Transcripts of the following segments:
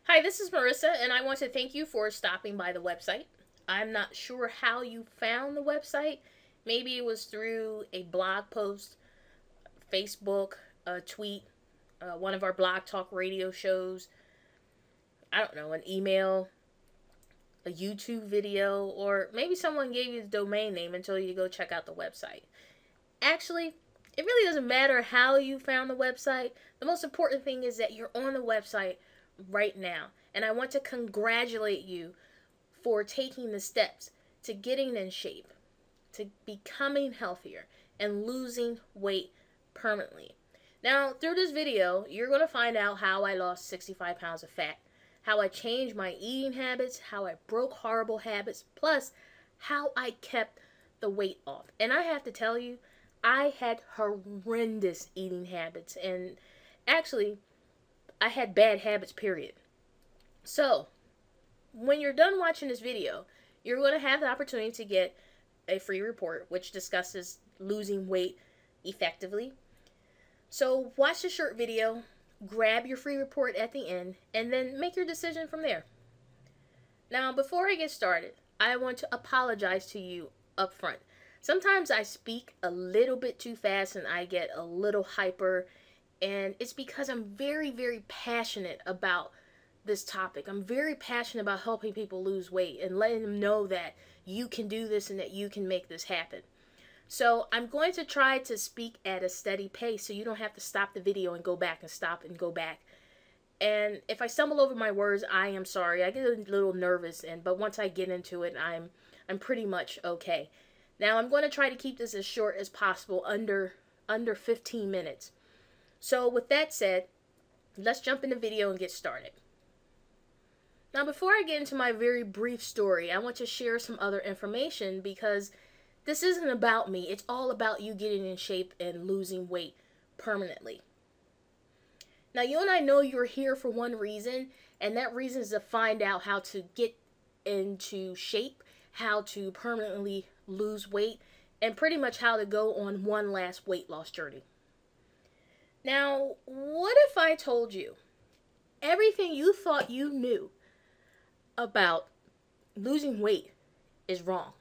Hi, this is Marissa, and I want to thank you for stopping by the website. I'm not sure how you found the website. Maybe it was through a blog post, Facebook, a tweet, one of our Blog Talk radio shows, I don't know, an email, a YouTube video, or maybe someone gave you the domain name and told you to go check out the website. Actually, it really doesn't matter how you found the website. The most important thing is that you're on the website right now. And I want to congratulate you for taking the steps to getting in shape, to becoming healthier, and losing weight permanently. Now, through this video, you're going to find out how I lost 65 pounds of fat, how I changed my eating habits, how I broke horrible habits, plus how I kept the weight off. And I have to tell you, I had horrendous eating habits, and actually, I had bad habits, period. So, when you're done watching this video, you're going to have the opportunity to get a free report which discusses losing weight effectively. So, watch the short video, grab your free report at the end, and then make your decision from there. Now, before I get started, I want to apologize to you up front. Sometimes I speak a little bit too fast and I get a little hyper, and it's because I'm very, very passionate about this topic. I'm very passionate about helping people lose weight and letting them know that you can do this and that you can make this happen. So I'm going to try to speak at a steady pace so you don't have to stop the video and go back and stop and go back. And if I stumble over my words, I am sorry. I get a little nervous, but once I get into it, I'm pretty much okay. Now I'm going to try to keep this as short as possible, under 15 minutes. So with that said, let's jump in the video and get started. Now before I get into my very brief story, I want to share some other information because this isn't about me. It's all about you getting in shape and losing weight permanently. Now you and I know you're here for one reason, and that reason is to find out how to get into shape, how to permanently lose weight, and pretty much how to go on one last weight loss journey. Now, what if I told you everything you thought you knew about losing weight is wrong?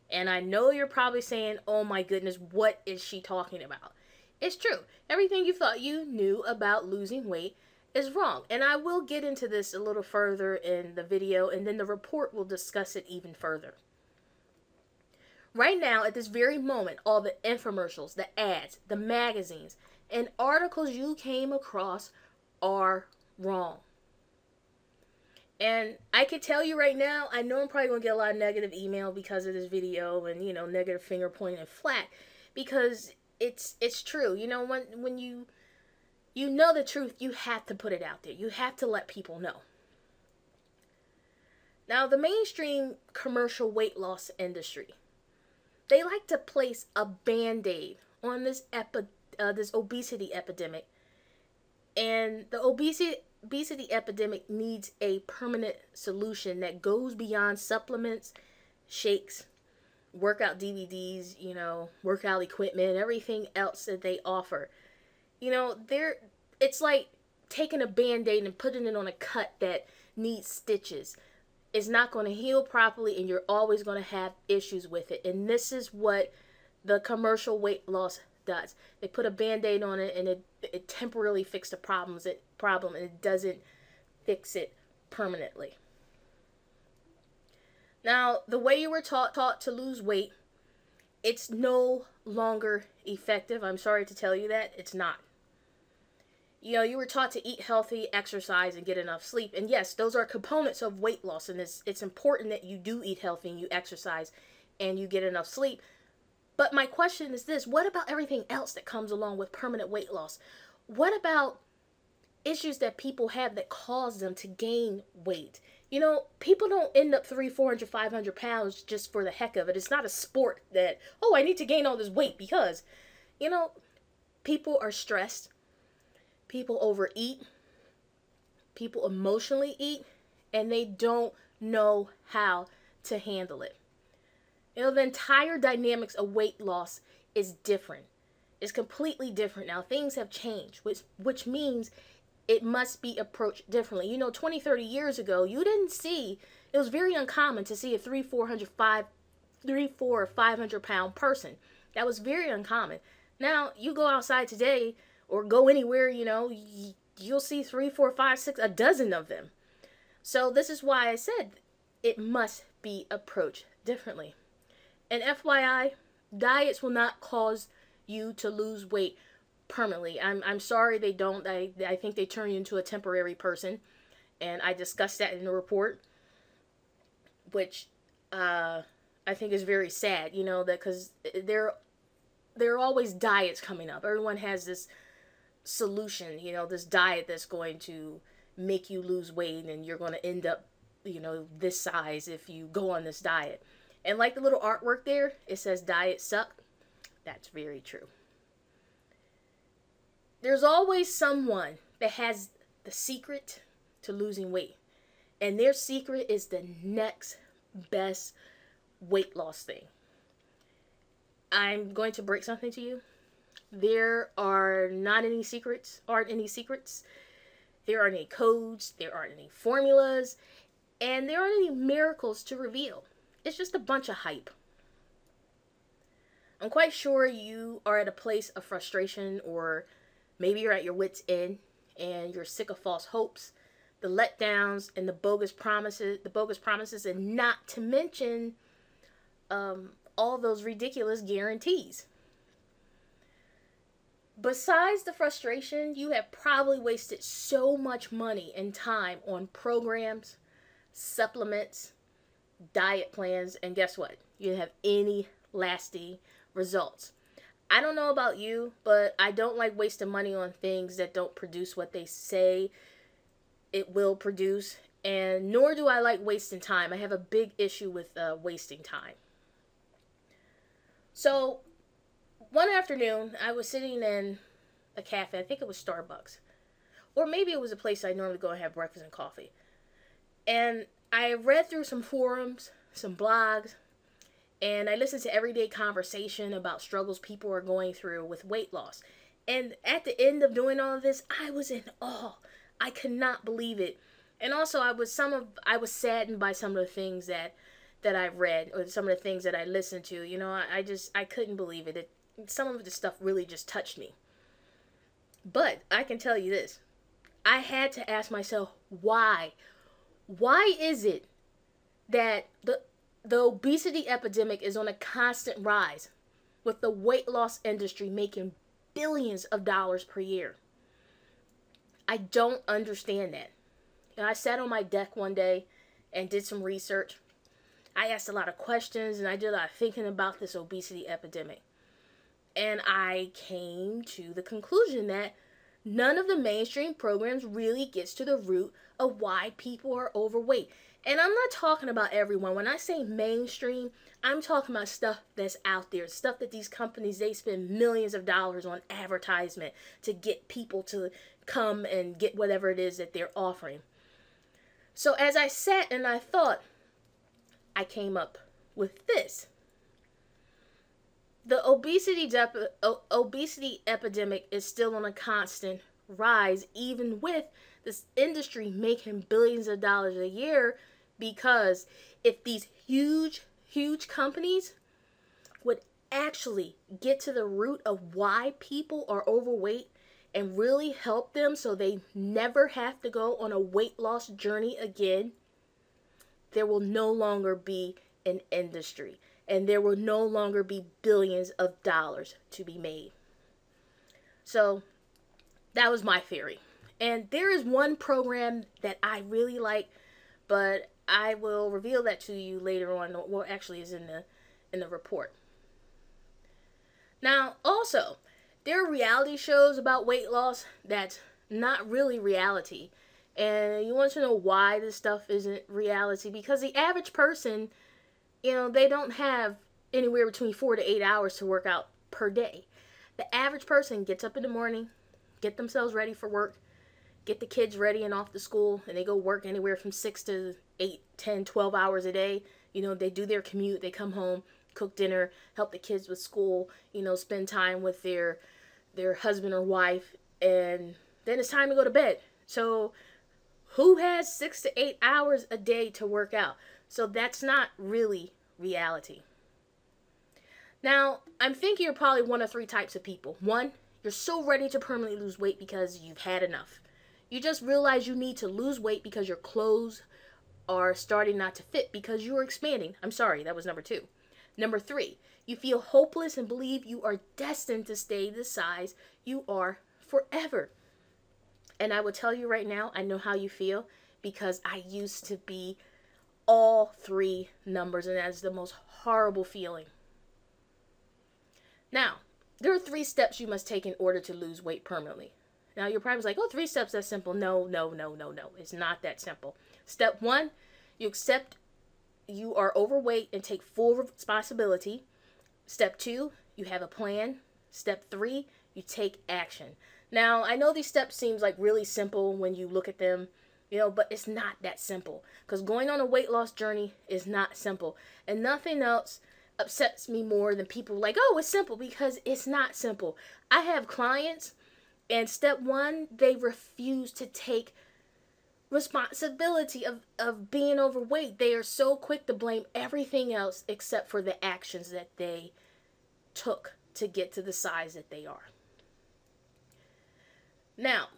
And I know you're probably saying, oh my goodness, what is she talking about? It's true. Everything you thought you knew about losing weight is wrong. And I will get into this a little further in the video, and then the report will discuss it even further. Right now, at this very moment, all the infomercials, the ads, the magazines, and articles you came across are wrong. And I can tell you right now, I know I'm probably going to get a lot of negative email because of this video and, negative finger pointing and flat, because it's true. When you know the truth, you have to put it out there. You have to let people know. Now, the mainstream commercial weight loss industry, they like to place a band-aid on this obesity epidemic. And the obesity epidemic needs a permanent solution that goes beyond supplements, shakes, workout DVDs, workout equipment, everything else that they offer. It's like taking a band-aid and putting it on a cut that needs stitches. It's not going to heal properly, and you're always going to have issues with it. And this is what the commercial weight loss does. They put a band-aid on it, and it temporarily fixes the problem, and it doesn't fix it permanently. Now, the way you were taught to lose weight, it's no longer effective. I'm sorry to tell you that. It's not. You were taught to eat healthy, exercise, and get enough sleep. And yes, those are components of weight loss, and it's important that you do eat healthy and you exercise and you get enough sleep. But my question is this: what about everything else that comes along with permanent weight loss? What about issues that people have that cause them to gain weight? People don't end up 300, 400, 500 pounds just for the heck of it. It's not a sport that, oh, I need to gain all this weight because, people are stressed. People overeat. People emotionally eat, and they don't know how to handle it. The entire dynamics of weight loss is different. It's completely different now. Things have changed, which means it must be approached differently. You know, 20, 30 years ago, you didn't see, it was very uncommon to see a 4 or 500 pound person. That was very uncommon. Now, you go outside today or go anywhere, you know, you'll see 3, 4, 5, 6, a dozen of them. So this is why I said it must be approached differently. And FYI, diets will not cause you to lose weight permanently. I'm sorry they don't. I think they turn you into a temporary person. And I discussed that in the report, which I think is very sad, you know, that because there are always diets coming up. Everyone has this solution, you know, this diet that's going to make you lose weight and you're going to end up, you know, this size if you go on this diet. And like the little artwork there, it says diets suck. That's very true. There's always someone that has the secret to losing weight. And their secret is the next best weight loss thing. I'm going to break something to you. There are not any secrets, aren't any secrets. There aren't any codes, there aren't any formulas, and there aren't any miracles to reveal. It's just a bunch of hype. I'm quite sure you are at a place of frustration, or maybe you're at your wit's end and you're sick of false hopes, the letdowns, and the bogus promises, and not to mention all those ridiculous guarantees. Besides the frustration, you have probably wasted so much money and time on programs, supplements, diet plans, and guess what? You didn't have any lasting results. I don't know about you, but I don't like wasting money on things that don't produce what they say it will produce, and nor do I like wasting time. I have a big issue with wasting time. So, one afternoon, I was sitting in a cafe. I think it was Starbucks. Or maybe it was a place I normally go and have breakfast and coffee. And I read through some forums, some blogs, and I listened to everyday conversation about struggles people are going through with weight loss. And at the end of doing all of this, I was in awe. I could not believe it. And also, I was saddened by some of the things that I read, or some of the things that I listened to. You know, I couldn't believe it. Some of the stuff really just touched me. But I can tell you this. I had to ask myself, why? Why is it that the obesity epidemic is on a constant rise, with the weight loss industry making billions of dollars per year? I don't understand that. And I sat on my deck one day and did some research. I asked a lot of questions and I did a lot of thinking about this obesity epidemic. And I came to the conclusion that none of the mainstream programs really gets to the root of why people are overweight. And I'm not talking about everyone. When I say mainstream, I'm talking about stuff that's out there. Stuff that these companies, they spend millions of dollars on advertisement to get people to come and get whatever it is that they're offering. So as I sat and I thought, I came up with this. The obesity epidemic is still on a constant rise, even with this industry making billions of dollars a year, because if these huge companies would actually get to the root of why people are overweight and really help them so they never have to go on a weight loss journey again, there will no longer be an industry. And there will no longer be billions of dollars to be made. So that was my theory. And there is one program that I really like, but I will reveal that to you later on. Well, actually is in the report. Now, also, there are reality shows about weight loss that's not really reality. And you want to know why this stuff isn't reality? Because the average person, you know, they don't have anywhere between 4 to 8 hours to work out per day. The average person gets up in the morning, get themselves ready for work, get the kids ready and off to school, and they go work anywhere from 6 to 8, 10, 12 hours a day. You know, they do their commute, they come home, cook dinner, help the kids with school, you know, spend time with their husband or wife, and then it's time to go to bed. So who has 6 to 8 hours a day to work out? So that's not really reality. Now, I'm thinking you're probably one of three types of people. One, you're so ready to permanently lose weight because you've had enough. You just realize you need to lose weight because your clothes are starting not to fit because you're expanding. I'm sorry, that was number two. Number three, you feel hopeless and believe you are destined to stay the size you are forever. And I will tell you right now, I know how you feel because I used to be all three numbers, and that is the most horrible feeling. Now, there are 3 steps you must take in order to lose weight permanently. Now, you're probably like, oh, 3 steps, that's simple. No. It's not that simple. Step 1, you accept you are overweight and take full responsibility. Step 2, you have a plan. Step 3, you take action. Now, I know these steps seem like really simple when you look at them, but it's not that simple. Because going on a weight loss journey is not simple. And nothing else upsets me more than people like, oh, it's simple, because it's not simple. I have clients, and step 1, they refuse to take responsibility of being overweight. They are so quick to blame everything else except for the actions that they took to get to the size that they are. Now,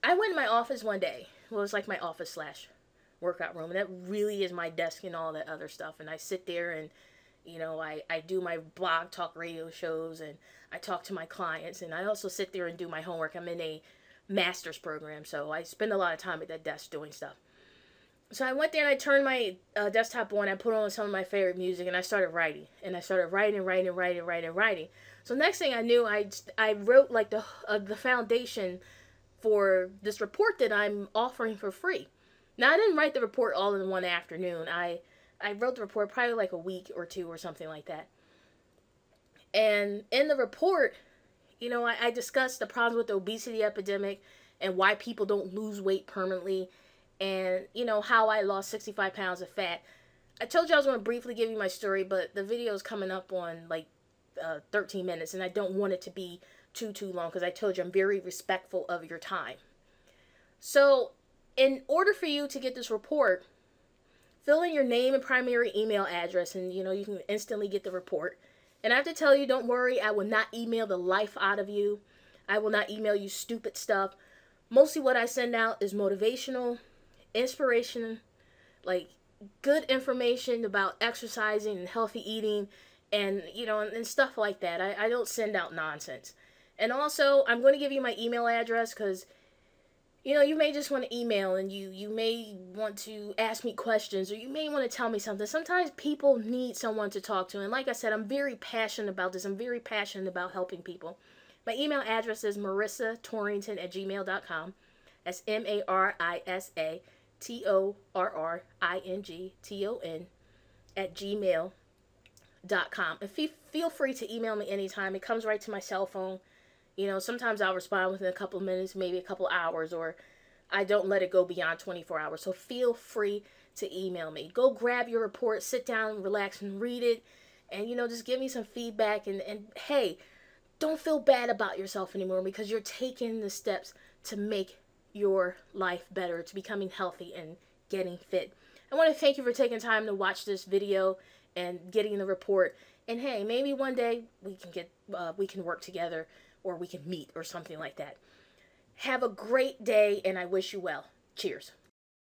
I went in my office one day. Well, it's like my office / workout room, and that really is my desk and all that other stuff. And I sit there and, I do my blog talk radio shows, and I talk to my clients, and I also sit there and do my homework. I'm in a master's program, so I spend a lot of time at that desk doing stuff. So I went there and I turned my desktop on, I put on some of my favorite music, and I started writing. And I started writing. So next thing I knew, I wrote like the foundation for this report that I'm offering for free. Now, I didn't write the report all in one afternoon. I wrote the report probably like a week or two or something like that. And in the report, I discussed the problems with the obesity epidemic and why people don't lose weight permanently, and, how I lost 65 pounds of fat. I told you I was going to briefly give you my story, but the video is coming up on like 13 minutes, and I don't want it to be too long because I told you I'm very respectful of your time. So, in order for you to get this report, fill in your name and primary email address, and, you can instantly get the report. And I have to tell you, don't worry, I will not email the life out of you. I will not email you stupid stuff. Mostly what I send out is motivational, inspiration, like good information about exercising and healthy eating, and, and stuff like that. I don't send out nonsense. And also, I'm going to give you my email address because, you may just want to email, and you may want to ask me questions, or you may want to tell me something. Sometimes people need someone to talk to. And like I said, I'm very passionate about this. I'm very passionate about helping people. My email address is marissatorrington@gmail.com. That's MarissaTorrington@gmail.com. And feel free to email me anytime. It comes right to my cell phone. Sometimes I'll respond within a couple of minutes, maybe a couple of hours, or I don't let it go beyond 24 hours. So feel free to email me. Go grab your report, sit down, relax, and read it. And, just give me some feedback. And hey, don't feel bad about yourself anymore, because you're taking the steps to make your life better, to becoming healthy and getting fit. I want to thank you for taking time to watch this video and getting the report. And hey, maybe one day we can work together, or we can meet or something like that. Have a great day, and I wish you well. Cheers.